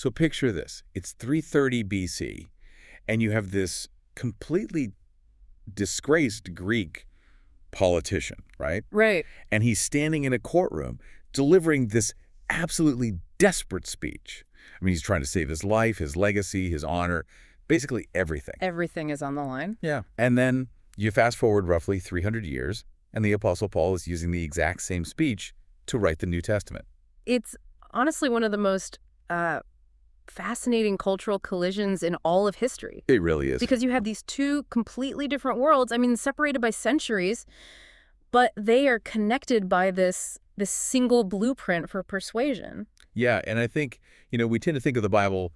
So picture this. It's 330 BC, and you have this completely disgraced Greek politician, right? Right. And he's standing in a courtroom delivering this absolutely desperate speech. I mean, he's trying to save his life, his legacy, his honor, basically everything. Everything is on the line. Yeah. And then you fast forward roughly 300 years, and the Apostle Paul is using the exact same speech to write the New Testament. It's honestly one of the most fascinating cultural collisions in all of history. It really is. Because you have these two completely different worlds, I mean, separated by centuries, but they are connected by this single blueprint for persuasion. Yeah, and I think, we tend to think of the Bible,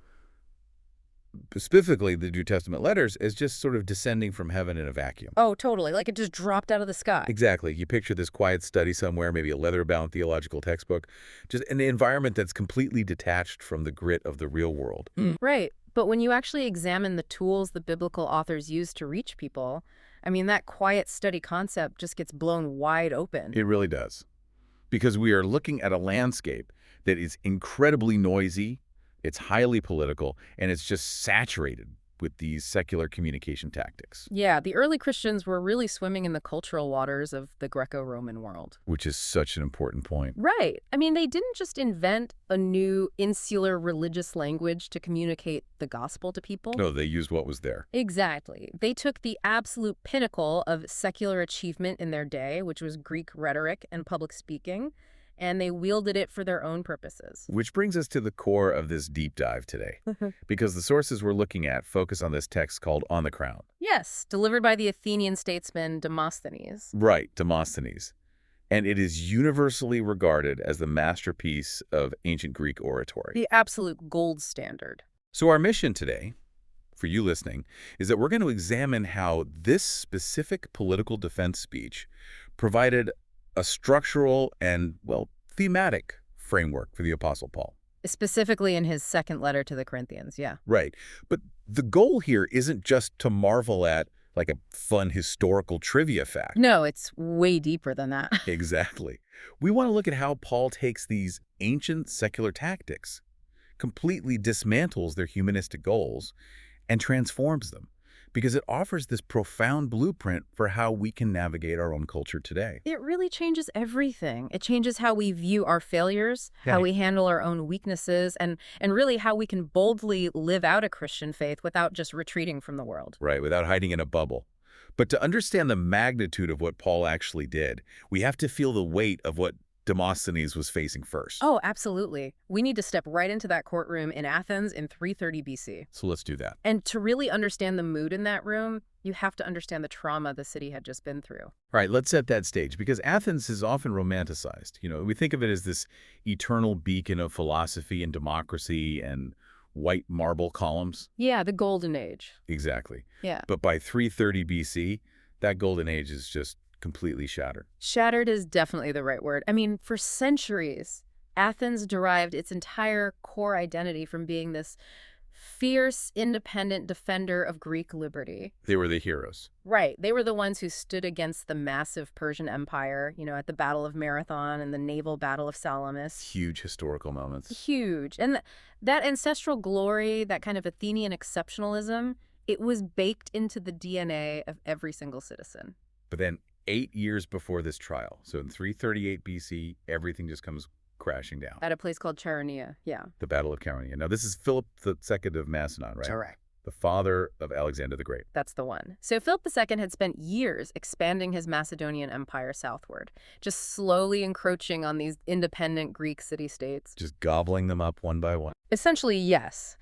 specifically the New Testament letters, as just sort of descending from heaven in a vacuum. Oh, totally. Like it just dropped out of the sky. Exactly. You picture this quiet study somewhere, maybe a leather-bound theological textbook, just an environment that's completely detached from the grit of the real world. Right. But when you actually examine the tools the biblical authors use to reach people, I mean, that quiet study concept just gets blown wide open. It really does. Because we are looking at a landscape that is incredibly noisy, it's highly political, and it's just saturated with these secular communication tactics. Yeah, the early Christians were really swimming in the cultural waters of the Greco-Roman world. Which is such an important point. Right. I mean, they didn't just invent a new insular religious language to communicate the gospel to people. No, they used what was there. Exactly. They took the absolute pinnacle of secular achievement in their day, which was Greek rhetoric and public speaking, and they wielded it for their own purposes. Which brings us to the core of this deep dive today, because the sources we're looking at focus on this text called On the Crown. Yes, delivered by the Athenian statesman Demosthenes. Right, Demosthenes. And it is universally regarded as the masterpiece of ancient Greek oratory. The absolute gold standard. So our mission today, for you listening, is that we're going to examine how this specific political defense speech provided a structural and, well, thematic framework for the Apostle Paul. Specifically in his second letter to the Corinthians, yeah. Right. But the goal here isn't just to marvel at, like, a fun historical trivia fact. No, it's way deeper than that. Exactly. We want to look at how Paul takes these ancient secular tactics, completely dismantles their humanistic goals, and transforms them, because it offers this profound blueprint for how we can navigate our own culture today. It really changes everything. It changes how we view our failures, how we handle our own weaknesses, and really how we can boldly live out a Christian faith without just retreating from the world. Right, without hiding in a bubble. But to understand the magnitude of what Paul actually did, we have to feel the weight of what Demosthenes was facing first. Oh, absolutely. We need to step right into that courtroom in Athens in 330 BC. So let's do that. And to really understand the mood in that room, you have to understand the trauma the city had just been through. All right, let's set that stage, because Athens is often romanticized. We think of it as this eternal beacon of philosophy and democracy and white marble columns. Yeah, the golden age. Exactly. Yeah. But by 330 BC, that golden age is just completely shattered. Shattered is definitely the right word. I mean, for centuries, Athens derived its entire core identity from being this fierce, independent defender of Greek liberty. They were the heroes. Right. They were the ones who stood against the massive Persian Empire, at the Battle of Marathon and the naval battle of Salamis. Huge historical moments. Huge. And that ancestral glory, that kind of Athenian exceptionalism, it was baked into the DNA of every single citizen. But then 8 years before this trial, so in 338 BC, everything just comes crashing down. At a place called Chaeronea, yeah. The Battle of Chaeronea. Now, this is Philip II of Macedon, right? Correct. The father of Alexander the Great. That's the one. So Philip II had spent years expanding his Macedonian empire southward, just slowly encroaching on these independent Greek city-states. Just gobbling them up one by one. Essentially, yes.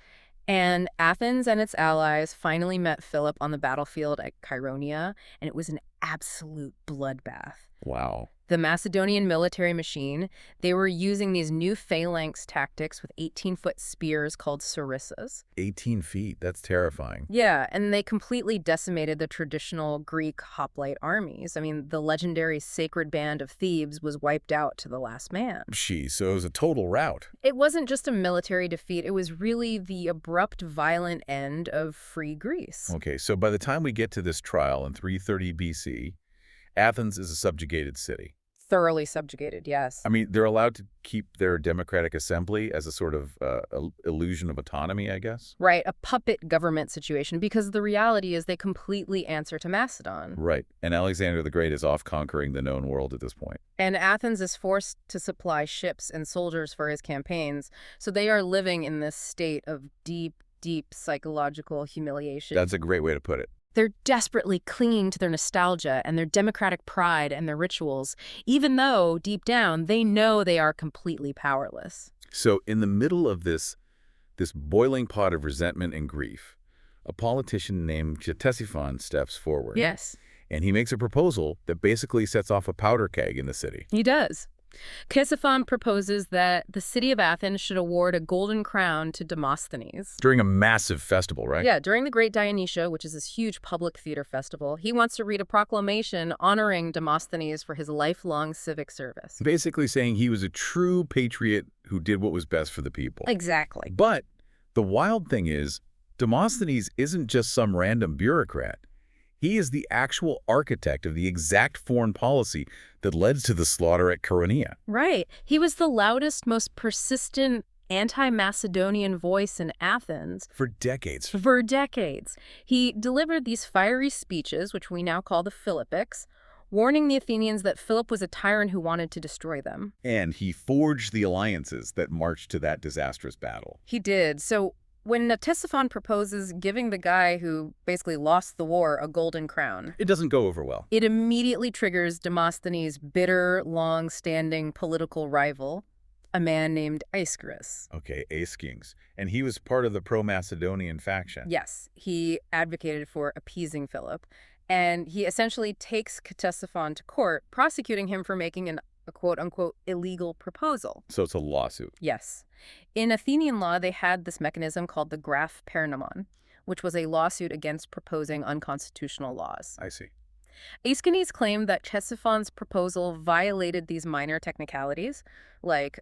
And Athens and its allies finally met Philip on the battlefield at Chaeronea, and it was an absolute bloodbath. Wow. The Macedonian military machine, they were using these new phalanx tactics with 18-foot spears called sarissas. 18 feet. That's terrifying. Yeah, and they completely decimated the traditional Greek hoplite armies. I mean, the legendary sacred band of Thebes was wiped out to the last man. So it was a total rout. It wasn't just a military defeat. It was really the abrupt, violent end of free Greece. Okay, so by the time we get to this trial in 330 BC, Athens is a subjugated city. Thoroughly subjugated, yes. I mean, they're allowed to keep their democratic assembly as a sort of illusion of autonomy, I guess? Right, a puppet government situation, because the reality is they completely answer to Macedon. Right. And Alexander the Great is off conquering the known world at this point. And Athens is forced to supply ships and soldiers for his campaigns, so they are living in this state of deep, deep psychological humiliation. That's a great way to put it. They're desperately clinging to their nostalgia and their democratic pride and their rituals, even though, deep down, they know they are completely powerless. So in the middle of this boiling pot of resentment and grief, a politician named Ctesiphon steps forward. Yes. And he makes a proposal that basically sets off a powder keg in the city. He does. Ctesiphon proposes that the city of Athens should award a golden crown to Demosthenes. During a massive festival, right? Yeah, during the Great Dionysia, which is this huge public theater festival, he wants to read a proclamation honoring Demosthenes for his lifelong civic service. Basically saying he was a true patriot who did what was best for the people. Exactly. But the wild thing is, Demosthenes isn't just some random bureaucrat. He is the actual architect of the exact foreign policy that led to the slaughter at Chaeronea. Right. He was the loudest, most persistent anti-Macedonian voice in Athens. For decades. For decades. He delivered these fiery speeches, which we now call the Philippics, warning the Athenians that Philip was a tyrant who wanted to destroy them. And he forged the alliances that marched to that disastrous battle. He did. So when Ctesiphon proposes giving the guy who basically lost the war a golden crown, it doesn't go over well. It immediately triggers Demosthenes' bitter, long-standing political rival, a man named Aeschines. Okay, Aeschines. And he was part of the pro-Macedonian faction. Yes, he advocated for appeasing Philip, and he essentially takes Ctesiphon to court, prosecuting him for making a quote-unquote illegal proposal. So it's a lawsuit. Yes. In Athenian law, they had this mechanism called the graph pernomon, which was a lawsuit against proposing unconstitutional laws. I see. Aeschines claimed that Ctesiphon's proposal violated these minor technicalities, like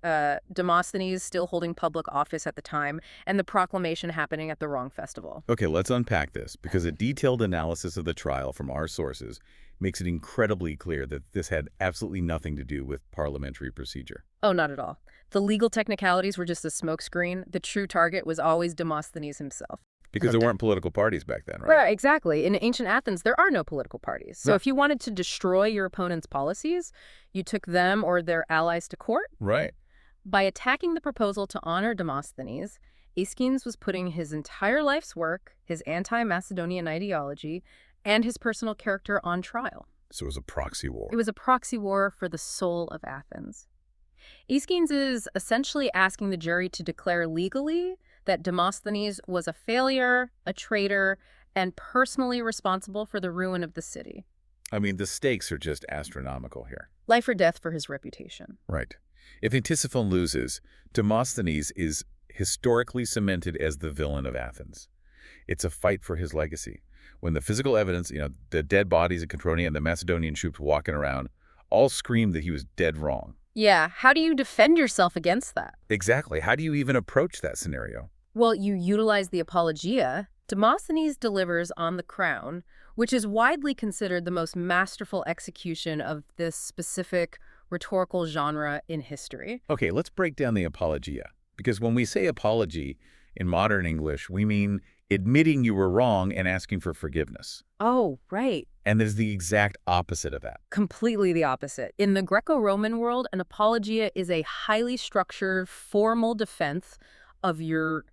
Demosthenes still holding public office at the time and the proclamation happening at the wrong festival. Okay, let's unpack this, because a detailed analysis of the trial from our sources makes it incredibly clear that this had absolutely nothing to do with parliamentary procedure. Oh, not at all. The legal technicalities were just a smokescreen. The true target was always Demosthenes himself. Because there weren't political parties back then, right? Right, exactly. In ancient Athens, there are no political parties. So if you wanted to destroy your opponent's policies, you took them or their allies to court. Right. By attacking the proposal to honor Demosthenes, Aeschines was putting his entire life's work, his anti-Macedonian ideology, and his personal character on trial. So it was a proxy war. It was a proxy war for the soul of Athens. Aeschines is essentially asking the jury to declare legally that Demosthenes was a failure, a traitor, and personally responsible for the ruin of the city. I mean, the stakes are just astronomical here. Life or death for his reputation. Right. If Ctesiphon loses, Demosthenes is historically cemented as the villain of Athens. It's a fight for his legacy. When the physical evidence, the dead bodies of Capronia and the Macedonian troops walking around, all scream that he was dead wrong. Yeah, how do you defend yourself against that? Exactly. How do you even approach that scenario? Well, you utilize the apologia. Demosthenes delivers on the crown, which is widely considered the most masterful execution of this specific rhetorical genre in history. Okay, let's break down the apologia. Because when we say apology in modern English, we mean admitting you were wrong and asking for forgiveness. Oh, right. And there's the exact opposite of that. Completely the opposite. In the Greco-Roman world, an apologia is a highly structured, formal defense of your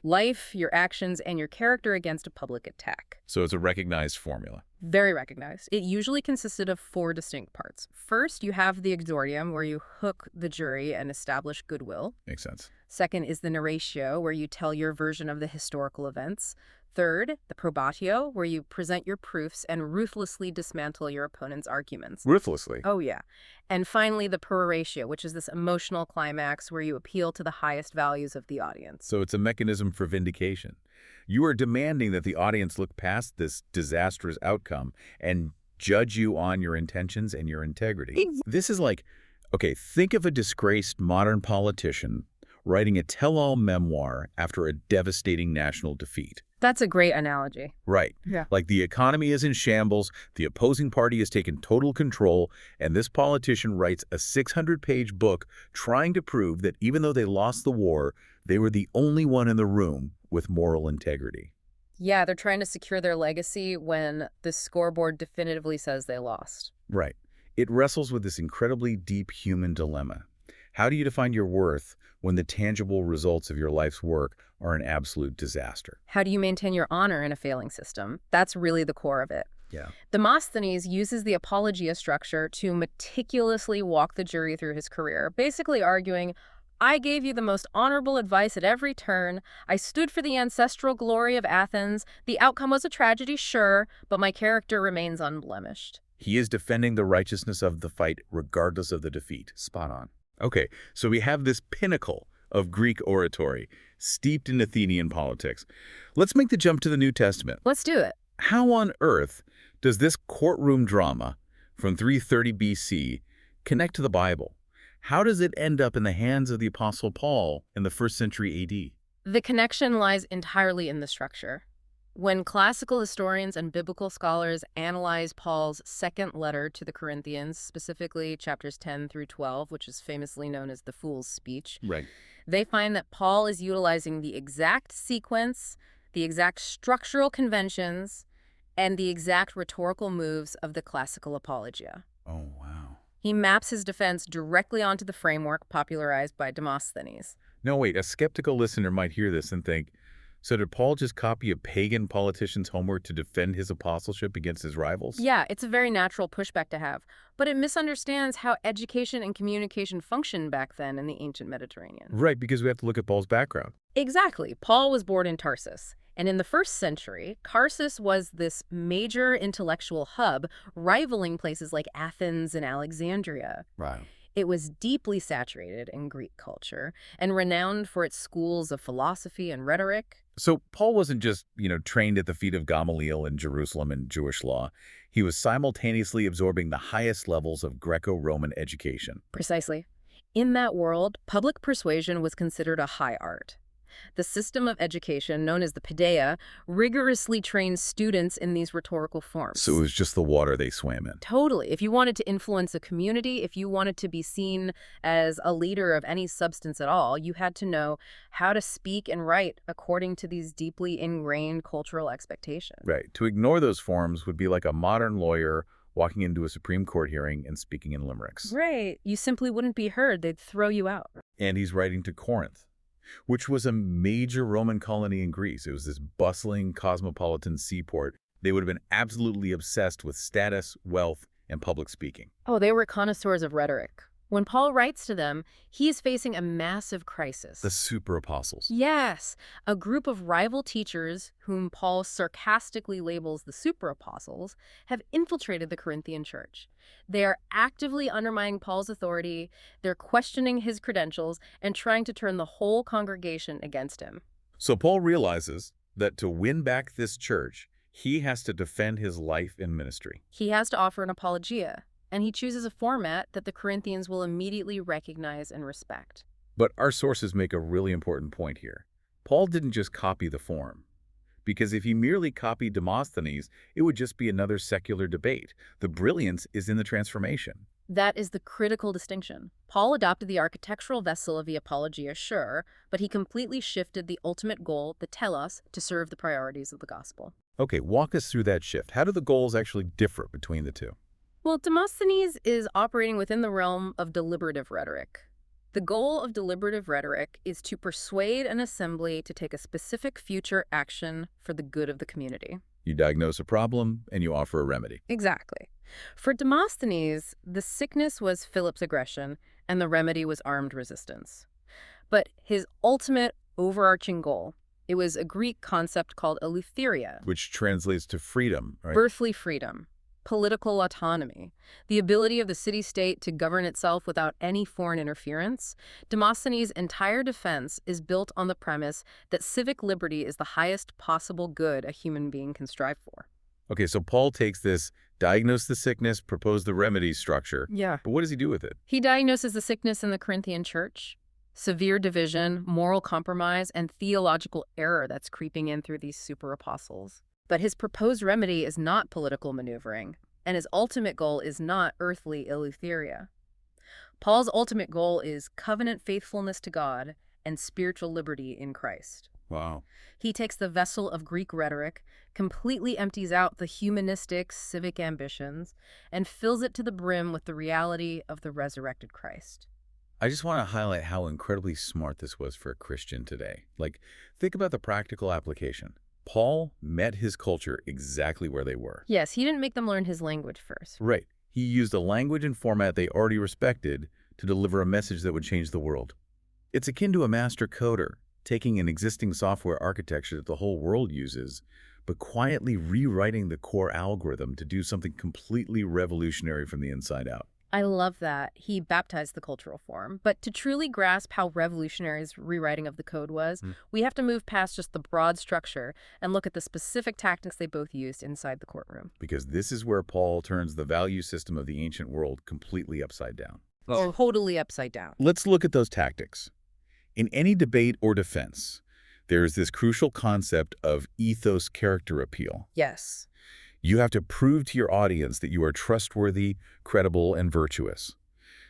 life, your actions, and your character against a public attack. So it's a recognized formula. Very recognized. It usually consisted of 4 distinct parts. First, you have the exordium, where you hook the jury and establish goodwill. Makes sense. Second is the narratio, where you tell your version of the historical events. Third, the probatio, where you present your proofs and ruthlessly dismantle your opponent's arguments. Ruthlessly? Oh, yeah. And finally, the peroratio, which is this emotional climax where you appeal to the highest values of the audience. So it's a mechanism for vindication. You are demanding that the audience look past this disastrous outcome and judge you on your intentions and your integrity. This is like, okay, think of a disgraced modern politician writing a tell-all memoir after a devastating national defeat. That's a great analogy. Right. Yeah. Like the economy is in shambles, the opposing party has taken total control, and this politician writes a 600-page book trying to prove that even though they lost the war, they were the only one in the room with moral integrity. Yeah, they're trying to secure their legacy when the scoreboard definitively says they lost. Right. It wrestles with this incredibly deep human dilemma. How do you define your worth when the tangible results of your life's work are an absolute disaster? How do you maintain your honor in a failing system? That's really the core of it. Yeah. Demosthenes uses the apologia structure to meticulously walk the jury through his career, basically arguing, I gave you the most honorable advice at every turn. I stood for the ancestral glory of Athens. The outcome was a tragedy, sure, but my character remains unblemished. He is defending the righteousness of the fight regardless of the defeat. Spot on. Okay, so we have this pinnacle of Greek oratory, steeped in Athenian politics. Let's make the jump to the New Testament. Let's do it. How on earth does this courtroom drama from 330 BC connect to the Bible? How does it end up in the hands of the Apostle Paul in the 1st century AD? The connection lies entirely in the structure. When classical historians and biblical scholars analyze Paul's second letter to the Corinthians, specifically chapters 10 through 12, which is famously known as the Fool's Speech, Right. they find that Paul is utilizing the exact sequence, the exact structural conventions, and the exact rhetorical moves of the classical apologia. Oh, wow. He maps his defense directly onto the framework popularized by Demosthenes. No, wait, a skeptical listener might hear this and think, so did Paul just copy a pagan politician's homework to defend his apostleship against his rivals? Yeah, it's a very natural pushback to have, but it misunderstands how education and communication functioned back then in the ancient Mediterranean. Right, because we have to look at Paul's background. Exactly. Paul was born in Tarsus, and in the 1st century, Tarsus was this major intellectual hub rivaling places like Athens and Alexandria. Right. It was deeply saturated in Greek culture and renowned for its schools of philosophy and rhetoric. So Paul wasn't just, trained at the feet of Gamaliel in Jerusalem in Jewish law. He was simultaneously absorbing the highest levels of Greco-Roman education. Precisely. In that world, public persuasion was considered a high art. The system of education, known as the paideia, rigorously trains students in these rhetorical forms. So it was just the water they swam in. Totally. If you wanted to influence a community, if you wanted to be seen as a leader of any substance at all, you had to know how to speak and write according to these deeply ingrained cultural expectations. Right. To ignore those forms would be like a modern lawyer walking into a Supreme Court hearing and speaking in limericks. Right. You simply wouldn't be heard. They'd throw you out. And he's writing to Corinth, which was a major Roman colony in Greece. It was this bustling cosmopolitan seaport. They would have been absolutely obsessed with status, wealth, and public speaking. Oh, they were connoisseurs of rhetoric. When Paul writes to them, he is facing a massive crisis. The super apostles. Yes, a group of rival teachers, whom Paul sarcastically labels the super apostles, have infiltrated the Corinthian church. They are actively undermining Paul's authority, they're questioning his credentials, and trying to turn the whole congregation against him. So Paul realizes that to win back this church, he has to defend his life and ministry. He has to offer an apologia, and he chooses a format that the Corinthians will immediately recognize and respect. But our sources make a really important point here. Paul didn't just copy the form, because if he merely copied Demosthenes, it would just be another secular debate. The brilliance is in the transformation. That is the critical distinction. Paul adopted the architectural vessel of the apologia, sure, but he completely shifted the ultimate goal, the telos, to serve the priorities of the gospel. Okay, walk us through that shift. How do the goals actually differ between the two? Well, Demosthenes is operating within the realm of deliberative rhetoric. The goal of deliberative rhetoric is to persuade an assembly to take a specific future action for the good of the community. You diagnose a problem and you offer a remedy. Exactly. For Demosthenes, the sickness was Philip's aggression and the remedy was armed resistance. But his ultimate overarching goal, it was a Greek concept called eleutheria, Which translates to freedom, right? earthly freedom, political autonomy, the ability of the city-state to govern itself without any foreign interference. Demosthenes' entire defense is built on the premise that civic liberty is the highest possible good a human being can strive for. Okay, so Paul takes this, diagnose the sickness, propose the remedy structure. Yeah. But what does he do with it? He diagnoses the sickness in the Corinthian church, severe division, moral compromise, and theological error that's creeping in through these super apostles. But his proposed remedy is not political maneuvering, and his ultimate goal is not earthly eleutheria. Paul's ultimate goal is covenant faithfulness to God and spiritual liberty in Christ. Wow. He takes the vessel of Greek rhetoric, completely empties out the humanistic, civic ambitions, and fills it to the brim with the reality of the resurrected Christ. I just want to highlight how incredibly smart this was for a Christian today. Like, think about the practical application. Paul met his culture exactly where they were. Yes, he didn't make them learn his language first. Right. He used a language and format they already respected to deliver a message that would change the world. It's akin to a master coder, taking an existing software architecture that the whole world uses, but quietly rewriting the core algorithm to do something completely revolutionary from the inside out. I love that. He baptized the cultural form. But to truly grasp how revolutionary his rewriting of the code was, we have to move past just the broad structure and look at the specific tactics they both used inside the courtroom. Because this is where Paul turns the value system of the ancient world completely upside down. Or totally upside down. Let's look at those tactics. In any debate or defense, there is this crucial concept of ethos character appeal. Yes. You have to prove to your audience that you are trustworthy, credible, and virtuous.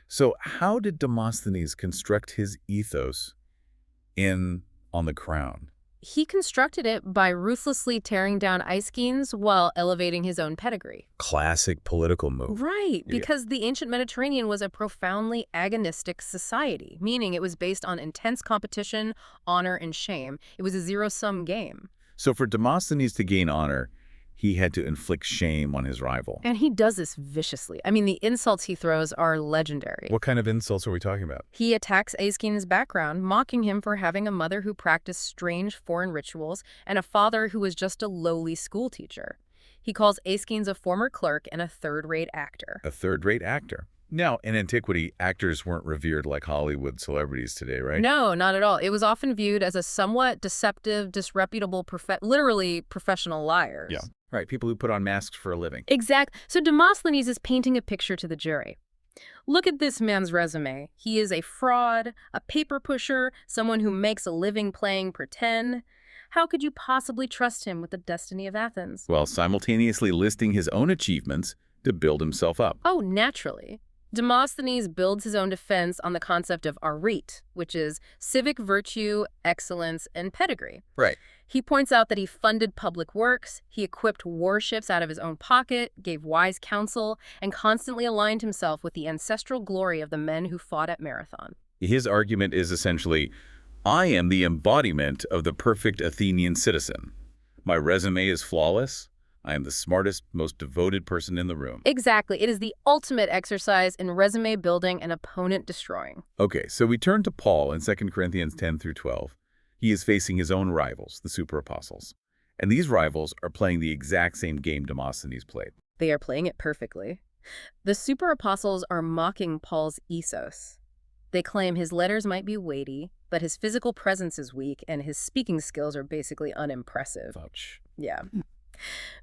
So how did Demosthenes construct his ethos On the Crown? He constructed it by ruthlessly tearing down Aeschines while elevating his own pedigree. Classic political move. Right, because the ancient Mediterranean was a profoundly agonistic society, meaning it was based on intense competition, honor, and shame. It was a zero-sum game. So for Demosthenes to gain honor, he had to inflict shame on his rival. And he does this viciously. I mean, the insults he throws are legendary. What kind of insults are we talking about? He attacks Aeschines' background, mocking him for having a mother who practiced strange foreign rituals and a father who was just a lowly schoolteacher. He calls Aeschines a former clerk and a third-rate actor. A third-rate actor. Now, in antiquity, actors weren't revered like Hollywood celebrities today, right? No, not at all. It was often viewed as a somewhat deceptive, disreputable, literally professional liars. Yeah. Right, people who put on masks for a living. Exactly. So Demosthenes is painting a picture to the jury. Look at this man's resume. He is a fraud, a paper pusher, someone who makes a living playing pretend. How could you possibly trust him with the destiny of Athens? While simultaneously listing his own achievements to build himself up. Oh, naturally. Demosthenes builds his own defense on the concept of arete, which is civic virtue, excellence, and pedigree. Right. He points out that he funded public works, he equipped warships out of his own pocket, gave wise counsel, and constantly aligned himself with the ancestral glory of the men who fought at Marathon. His argument is essentially, I am the embodiment of the perfect Athenian citizen. My resume is flawless. I am the smartest, most devoted person in the room. Exactly. It is the ultimate exercise in resume building and opponent destroying. Okay, so we turn to Paul in 2 Corinthians 10 through 12. He is facing his own rivals, the super apostles. And these rivals are playing the exact same game Demosthenes played. They are playing it perfectly. The super apostles are mocking Paul's ethos. They claim his letters might be weighty, but his physical presence is weak and his speaking skills are basically unimpressive. Ouch. Yeah.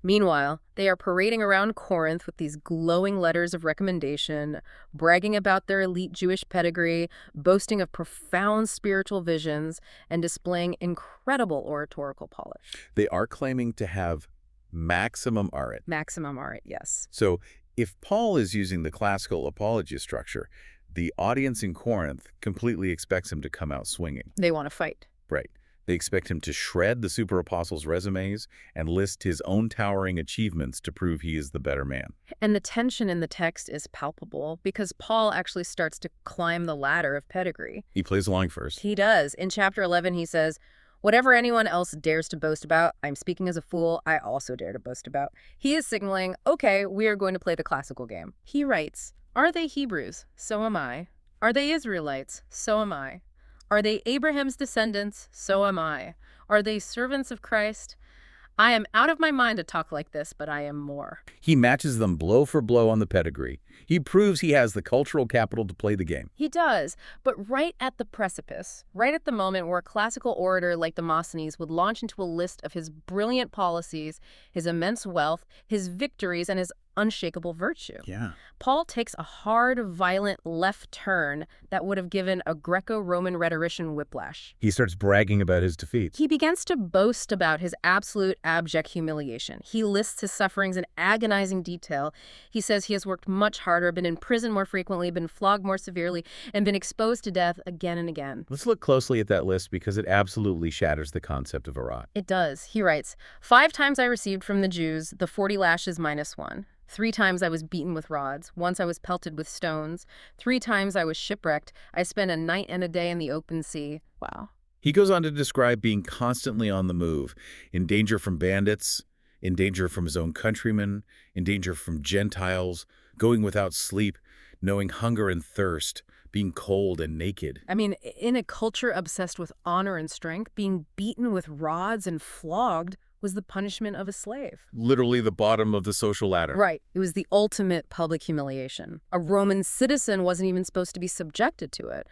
Meanwhile, they are parading around Corinth with these glowing letters of recommendation, bragging about their elite Jewish pedigree, boasting of profound spiritual visions, and displaying incredible oratorical polish. They are claiming to have maximum arete. Maximum art, yes. So if Paul is using the classical apologia structure, the audience in Corinth completely expects him to come out swinging. They want to fight. Right. They expect him to shred the super apostles' resumes and list his own towering achievements to prove he is the better man. And the tension in the text is palpable because Paul actually starts to climb the ladder of pedigree. He plays along first. He does. In chapter 11, he says, whatever anyone else dares to boast about, I'm speaking as a fool, I also dare to boast about. He is signaling, okay, we are going to play the classical game. He writes, are they Hebrews? So am I. Are they Israelites? So am I. Are they Abraham's descendants? So am I. Are they servants of Christ? I am out of my mind to talk like this, but I am more. He matches them blow for blow on the pedigree. He proves he has the cultural capital to play the game. He does, but right at the precipice, right at the moment where a classical orator like Demosthenes would launch into a list of his brilliant policies, his immense wealth, his victories, and his unshakable virtue. Yeah. Paul takes a hard, violent left turn that would have given a Greco-Roman rhetorician whiplash. He starts bragging about his defeats. He begins to boast about his absolute abject humiliation. He lists his sufferings in agonizing detail. He says he has worked much harder, been in prison more frequently, been flogged more severely, and been exposed to death again and again. Let's look closely at that list because it absolutely shatters the concept of Arat. It does. He writes, 5 times I received from the Jews the 40 lashes minus 1. 3 times I was beaten with rods. Once I was pelted with stones. 3 times I was shipwrecked. I spent a night and a day in the open sea. Wow. He goes on to describe being constantly on the move, in danger from bandits, in danger from his own countrymen, in danger from Gentiles, going without sleep, knowing hunger and thirst, being cold and naked. I mean, in a culture obsessed with honor and strength, being beaten with rods and flogged was the punishment of a slave. Literally the bottom of the social ladder. Right. It was the ultimate public humiliation. A Roman citizen wasn't even supposed to be subjected to it.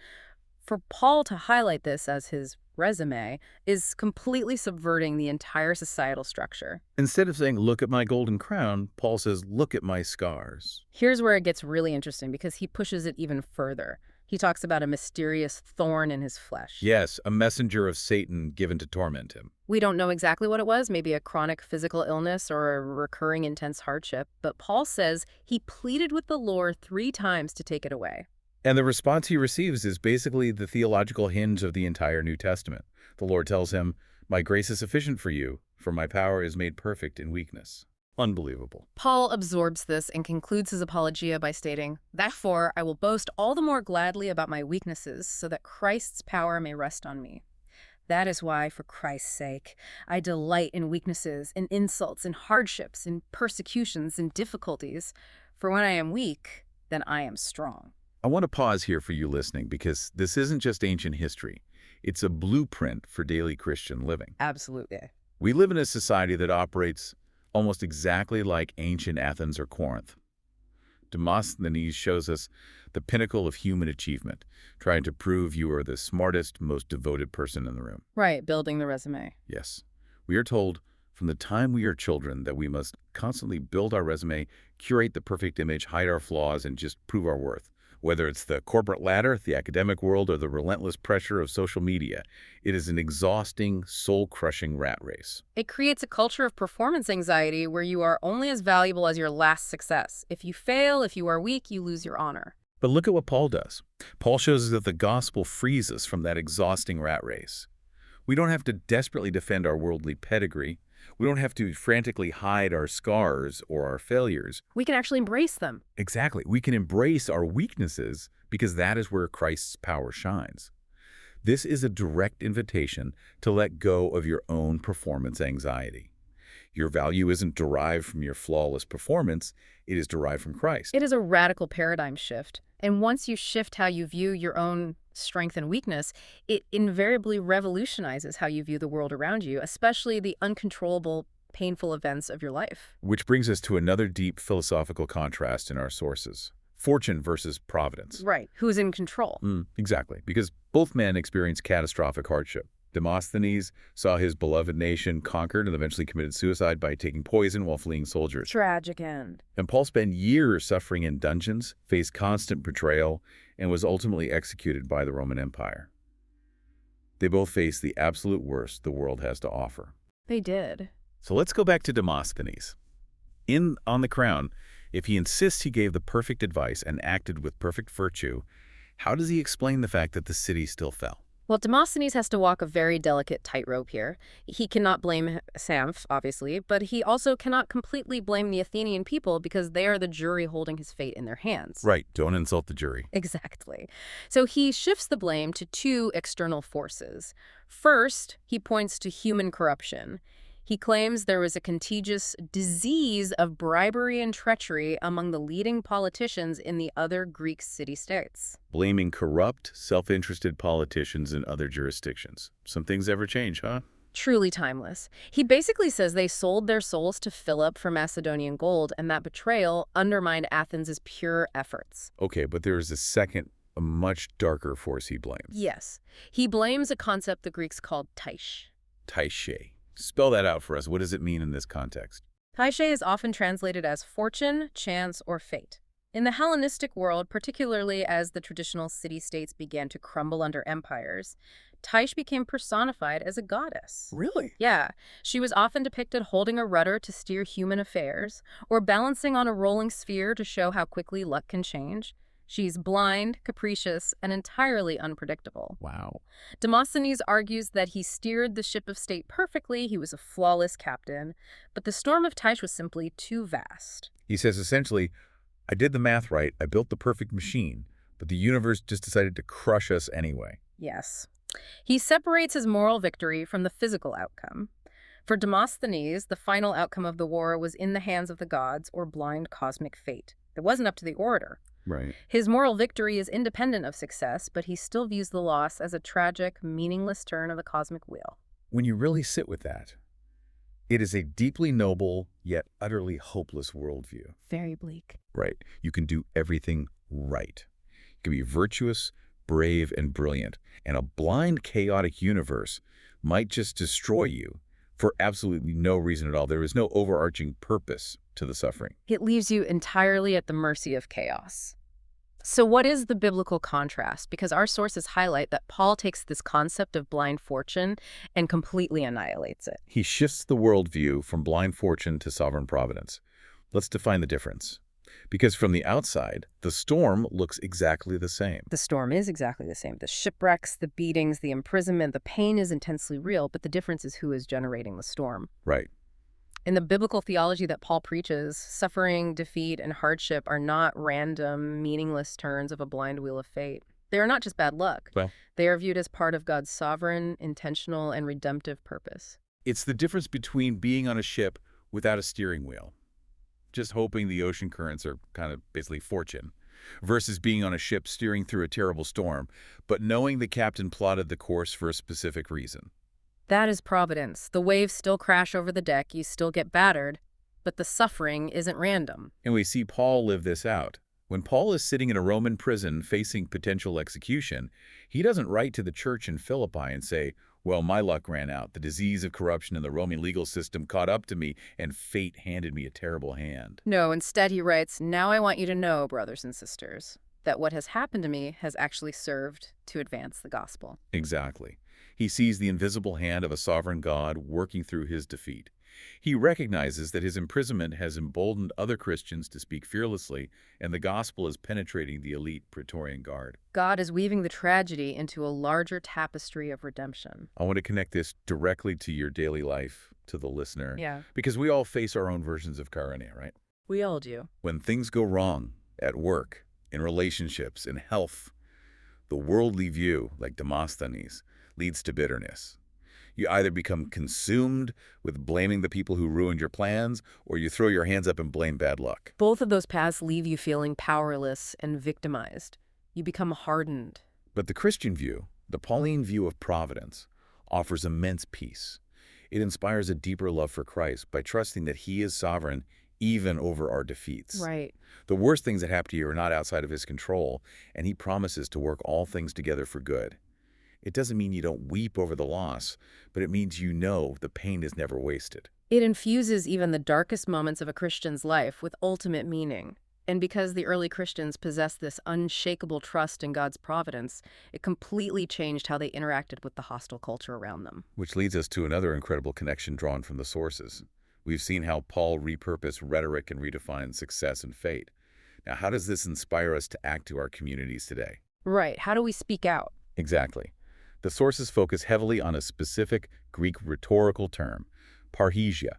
For Paul to highlight this as his resume is completely subverting the entire societal structure. Instead of saying, look at my golden crown, Paul says, look at my scars. Here's where it gets really interesting because he pushes it even further. He talks about a mysterious thorn in his flesh. Yes, a messenger of Satan given to torment him. We don't know exactly what it was, maybe a chronic physical illness or a recurring intense hardship, but Paul says he pleaded with the Lord 3 times to take it away. And the response he receives is basically the theological hinge of the entire New Testament. The Lord tells him, my grace is sufficient for you, for my power is made perfect in weakness. Unbelievable. Paul absorbs this and concludes his apologia by stating, therefore, I will boast all the more gladly about my weaknesses, so that Christ's power may rest on me. That is why, for Christ's sake, I delight in weaknesses, in insults, in hardships, in persecutions, in difficulties. For when I am weak, then I am strong. I want to pause here for you listening because this isn't just ancient history. It's a blueprint for daily Christian living. Absolutely. We live in a society that operates almost exactly like ancient Athens or Corinth. Demosthenes shows us the pinnacle of human achievement, trying to prove you are the smartest, most devoted person in the room. Right, building the resume. Yes. We are told from the time we are children that we must constantly build our resume, curate the perfect image, hide our flaws, and just prove our worth. Whether it's the corporate ladder, the academic world, or the relentless pressure of social media, it is an exhausting, soul-crushing rat race. It creates a culture of performance anxiety where you are only as valuable as your last success. If you fail, if you are weak, you lose your honor. But look at what Paul does. Paul shows us that the gospel frees us from that exhausting rat race. We don't have to desperately defend our worldly pedigree. We don't have to frantically hide our scars or our failures. We can actually embrace them. Exactly. We can embrace our weaknesses because that is where Christ's power shines. This is a direct invitation to let go of your own performance anxiety. Your value isn't derived from your flawless performance. It is derived from Christ. It is a radical paradigm shift. And once you shift how you view your own strength and weakness, it invariably revolutionizes how you view the world around you, especially the uncontrollable, painful events of your life. Which brings us to another deep philosophical contrast in our sources. Fortune versus providence. Right. Who's in control? Exactly. Because both men experience catastrophic hardship. Demosthenes saw his beloved nation conquered and eventually committed suicide by taking poison while fleeing soldiers. Tragic end. And Paul spent years suffering in dungeons, faced constant betrayal, and was ultimately executed by the Roman Empire. They both faced the absolute worst the world has to offer. They did. So let's go back to Demosthenes. On the Crown, if he insists he gave the perfect advice and acted with perfect virtue, how does he explain the fact that the city still fell? Well, Demosthenes has to walk a very delicate tightrope here. He cannot blame Samph, obviously, but he also cannot completely blame the Athenian people because they are the jury holding his fate in their hands. Right, don't insult the jury. Exactly. So he shifts the blame to 2 external forces. First, he points to human corruption. He claims there was a contagious disease of bribery and treachery among the leading politicians in the other Greek city-states. Blaming corrupt, self-interested politicians in other jurisdictions. Some things ever change, huh? Truly timeless. He basically says they sold their souls to Philip for Macedonian gold, and that betrayal undermined Athens' pure efforts. Okay, but there is a much darker force he blames. Yes. He blames a concept the Greeks called taish. Taishe. Spell that out for us. What does it mean in this context? Taiche is often translated as fortune, chance, or fate. In the Hellenistic world, particularly as the traditional city-states began to crumble under empires, Taish became personified as a goddess. Really? Yeah, she was often depicted holding a rudder to steer human affairs, or balancing on a rolling sphere to show how quickly luck can change. She's blind, capricious, and entirely unpredictable. Wow. Demosthenes argues that he steered the ship of state perfectly, he was a flawless captain, but the storm of Taish was simply too vast. He says essentially, I did the math right, I built the perfect machine, but the universe just decided to crush us anyway. Yes. He separates his moral victory from the physical outcome. For Demosthenes, the final outcome of the war was in the hands of the gods or blind cosmic fate. It wasn't up to the orator. Right. His moral victory is independent of success, but he still views the loss as a tragic, meaningless turn of the cosmic wheel. When you really sit with that, it is a deeply noble, yet utterly hopeless worldview. Very bleak. Right. You can do everything right. You can be virtuous, brave, and brilliant, and a blind, chaotic universe might just destroy you for absolutely no reason at all. There is no overarching purpose to the suffering. It leaves you entirely at the mercy of chaos. So what is the biblical contrast? Because our sources highlight that Paul takes this concept of blind fortune and completely annihilates it. He shifts the worldview from blind fortune to sovereign providence. Let's define the difference. Because from the outside, the storm looks exactly the same. The storm is exactly the same. The shipwrecks, the beatings, the imprisonment, the pain is intensely real, but the difference is who is generating the storm. Right. In the biblical theology that Paul preaches, suffering, defeat, and hardship are not random, meaningless turns of a blind wheel of fate. They are not just bad luck. Well, they are viewed as part of God's sovereign, intentional, and redemptive purpose. it's the difference between being on a ship without a steering wheel, just hoping the ocean currents are kind of basically fortune, versus being on a ship steering through a terrible storm, but knowing the captain plotted the course for a specific reason. That is providence. The waves still crash over the deck, you still get battered, but the suffering isn't random. And we see Paul live this out. When Paul is sitting in a Roman prison facing potential execution, he doesn't write to the church in Philippi and say, well, my luck ran out. The disease of corruption in the Roman legal system caught up to me, and fate handed me a terrible hand. No, instead he writes, now I want you to know, brothers and sisters, that what has happened to me has actually served to advance the gospel. Exactly. He sees the invisible hand of a sovereign God working through his defeat. He recognizes that his imprisonment has emboldened other Christians to speak fearlessly, and the gospel is penetrating the elite Praetorian Guard. God is weaving the tragedy into a larger tapestry of redemption. I want to connect this directly to your daily life, to the listener. Yeah. Because we all face our own versions of Karania, right? We all do. When things go wrong, at work, in relationships, in health, the worldly view, like Demosthenes, leads to bitterness. You either become consumed with blaming the people who ruined your plans, or you throw your hands up and blame bad luck. Both of those paths leave you feeling powerless and victimized. You become hardened. But the Christian view, the Pauline view of providence, offers immense peace. It inspires a deeper love for Christ by trusting that he is sovereign even over our defeats. Right. The worst things that happen to you are not outside of his control, and he promises to work all things together for good. It doesn't mean you don't weep over the loss, but it means you know the pain is never wasted. It infuses even the darkest moments of a Christian's life with ultimate meaning. And because the early Christians possessed this unshakable trust in God's providence, it completely changed how they interacted with the hostile culture around them. Which leads us to another incredible connection drawn from the sources. We've seen how Paul repurposed rhetoric and redefined success and fate. Now, how does this inspire us to act to our communities today? Right. How do we speak out? Exactly. The sources focus heavily on a specific Greek rhetorical term, parrhesia.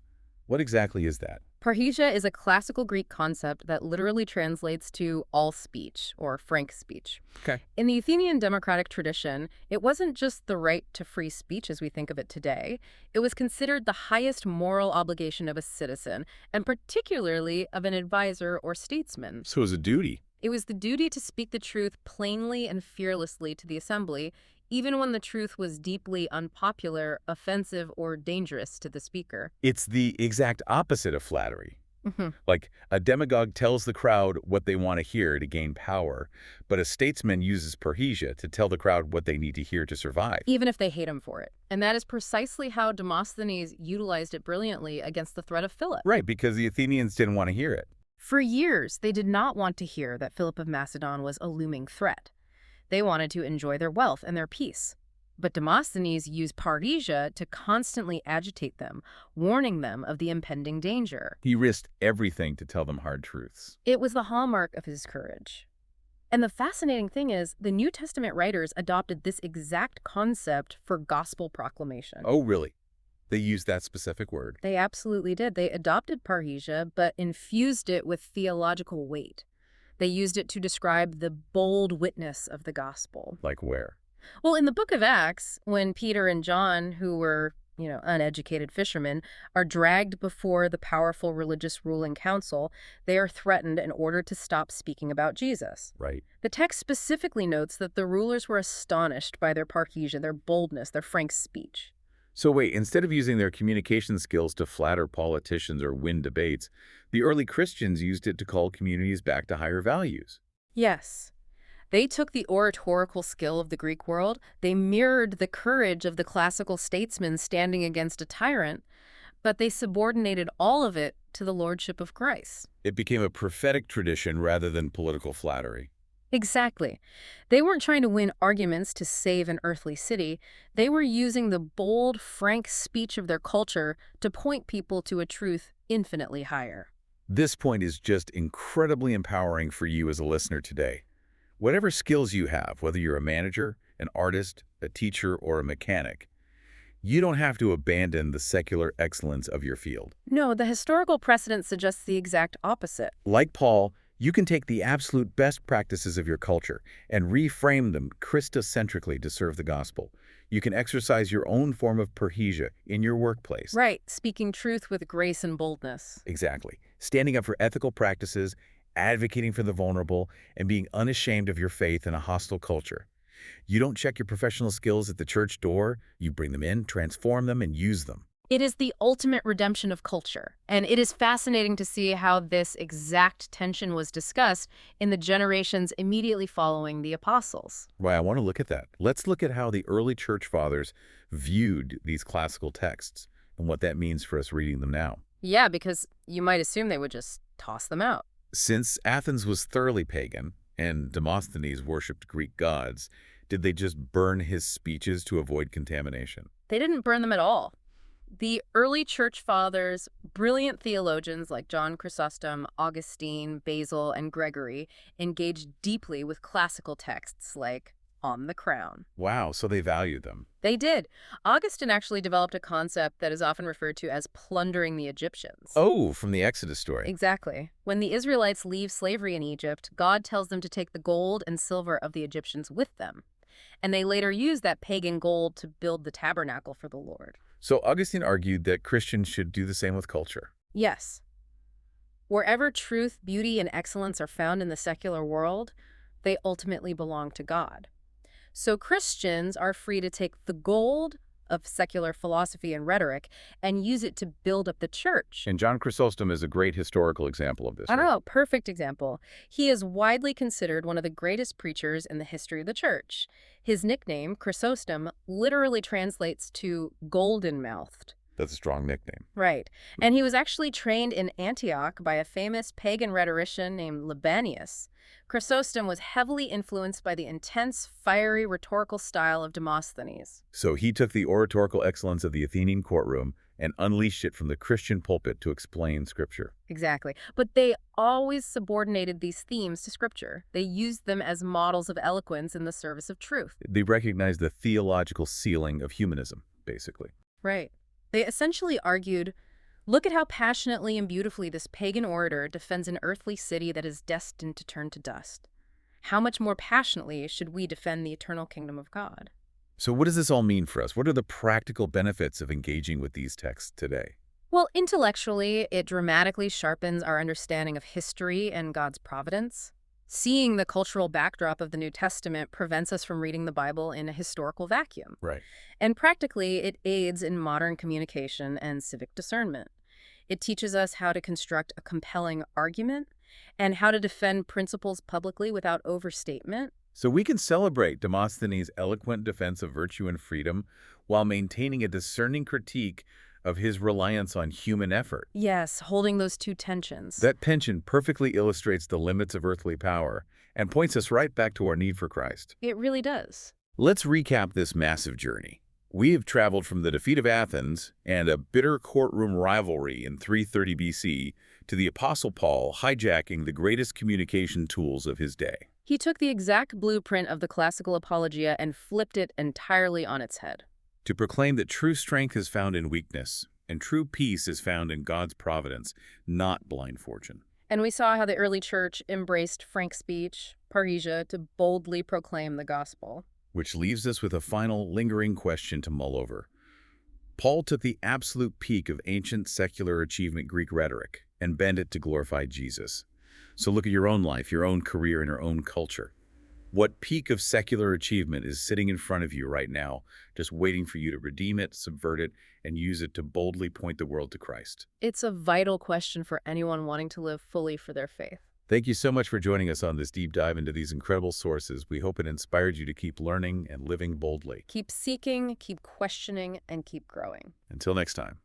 What exactly is that? Parrhesia is a classical Greek concept that literally translates to all speech or frank speech. Okay. In the Athenian democratic tradition, it wasn't just the right to free speech as we think of it today. It was considered the highest moral obligation of a citizen, and particularly of an advisor or statesman. So it's a duty. It was the duty to speak the truth plainly and fearlessly to the assembly, even when the truth was deeply unpopular, offensive, or dangerous to the speaker. It's the exact opposite of flattery. Mhm. Like, a demagogue tells the crowd what they want to hear to gain power, but a statesman uses parrhesia to tell the crowd what they need to hear to survive. Even if they hate him for it. And that is precisely how Demosthenes utilized it brilliantly against the threat of Philip. Right, because the Athenians didn't want to hear it. For years, they did not want to hear that Philip of Macedon was a looming threat. They wanted to enjoy their wealth and their peace. But Demosthenes used parrhesia to constantly agitate them, warning them of the impending danger. He risked everything to tell them hard truths. It was the hallmark of his courage. And the fascinating thing is, the New Testament writers adopted this exact concept for gospel proclamation. Oh, really? They used that specific word? They absolutely did. They adopted parrhesia, but infused it with theological weight. They used it to describe the bold witness of the gospel. Like where? Well, in the book of Acts, when Peter and John, who were, uneducated fishermen, are dragged before the powerful religious ruling council, they are threatened and ordered to stop speaking about Jesus. Right. The text specifically notes that the rulers were astonished by their parrhesia, their boldness, their frank speech. So wait, instead of using their communication skills to flatter politicians or win debates, the early Christians used it to call communities back to higher values. Yes. They took the oratorical skill of the Greek world, they mirrored the courage of the classical statesman standing against a tyrant, but they subordinated all of it to the lordship of Christ. It became a prophetic tradition rather than political flattery. Exactly. They weren't trying to win arguments to save an earthly city. They were using the bold, frank speech of their culture to point people to a truth infinitely higher. This point is just incredibly empowering for you as a listener today. Whatever skills you have, whether you're a manager, an artist, a teacher, or a mechanic, you don't have to abandon the secular excellence of your field. No, the historical precedent suggests the exact opposite. Like Paul, you can take the absolute best practices of your culture and reframe them Christocentrically to serve the gospel. You can exercise your own form of parrhesia in your workplace. Right, speaking truth with grace and boldness. Exactly. Standing up for ethical practices, advocating for the vulnerable, and being unashamed of your faith in a hostile culture. You don't check your professional skills at the church door. You bring them in, transform them, and use them. It is the ultimate redemption of culture, and it is fascinating to see how this exact tension was discussed in the generations immediately following the apostles. Why, I want to look at that. Let's look at how the early church fathers viewed these classical texts and what that means for us reading them now. Yeah, because you might assume they would just toss them out. Since Athens was thoroughly pagan and Demosthenes worshipped Greek gods, did they just burn his speeches to avoid contamination? They didn't burn them at all. The early church fathers, brilliant theologians like John Chrysostom, Augustine, Basil, and Gregory, engaged deeply with classical texts like On the Crown. Wow, so they valued them. They did. Augustine actually developed a concept that is often referred to as plundering the Egyptians. Oh, from the Exodus story. Exactly. When the Israelites leave slavery in Egypt, God tells them to take the gold and silver of the Egyptians with them. And they later use that pagan gold to build the tabernacle for the Lord. So Augustine argued that Christians should do the same with culture. Yes. Wherever truth, beauty, and excellence are found in the secular world, they ultimately belong to God. So Christians are free to take the gold of secular philosophy and rhetoric and use it to build up the church. And John Chrysostom is a great historical example of this. I don't know, perfect example. He is widely considered one of the greatest preachers in the history of the church. His nickname, Chrysostom, literally translates to golden-mouthed. That's a strong nickname. Right. And he was actually trained in Antioch by a famous pagan rhetorician named Libanius. Chrysostom was heavily influenced by the intense, fiery rhetorical style of Demosthenes. So he took the oratorical excellence of the Athenian courtroom and unleashed it from the Christian pulpit to explain Scripture. Exactly. But they always subordinated these themes to Scripture. They used them as models of eloquence in the service of truth. They recognized the theological ceiling of humanism, basically. Right. They essentially argued, look at how passionately and beautifully this pagan orator defends an earthly city that is destined to turn to dust. How much more passionately should we defend the eternal kingdom of God? So what does this all mean for us? What are the practical benefits of engaging with these texts today? Well, intellectually, it dramatically sharpens our understanding of history and God's providence. Seeing the cultural backdrop of the New Testament prevents us from reading the Bible in a historical vacuum. Right. And practically, it aids in modern communication and civic discernment. It teaches us how to construct a compelling argument and how to defend principles publicly without overstatement. So we can celebrate Demosthenes' eloquent defense of virtue and freedom while maintaining a discerning critique of his reliance on human effort. Yes, holding those two tensions. That tension perfectly illustrates the limits of earthly power and points us right back to our need for Christ. It really does. Let's recap this massive journey. We have traveled from the defeat of Athens and a bitter courtroom rivalry in 330 BC to the Apostle Paul hijacking the greatest communication tools of his day. He took the exact blueprint of the classical Apologia and flipped it entirely on its head. To proclaim that true strength is found in weakness, and true peace is found in God's providence, not blind fortune. And we saw how the early church embraced frank speech, parrhesia, to boldly proclaim the gospel. Which leaves us with a final, lingering question to mull over. Paul took the absolute peak of ancient secular achievement Greek rhetoric and bent it to glorify Jesus. So look at your own life, your own career, and your own culture. What peak of secular achievement is sitting in front of you right now, just waiting for you to redeem it, subvert it, and use it to boldly point the world to Christ? It's a vital question for anyone wanting to live fully for their faith. Thank you so much for joining us on this deep dive into these incredible sources. We hope it inspired you to keep learning and living boldly. Keep seeking, keep questioning, and keep growing. Until next time.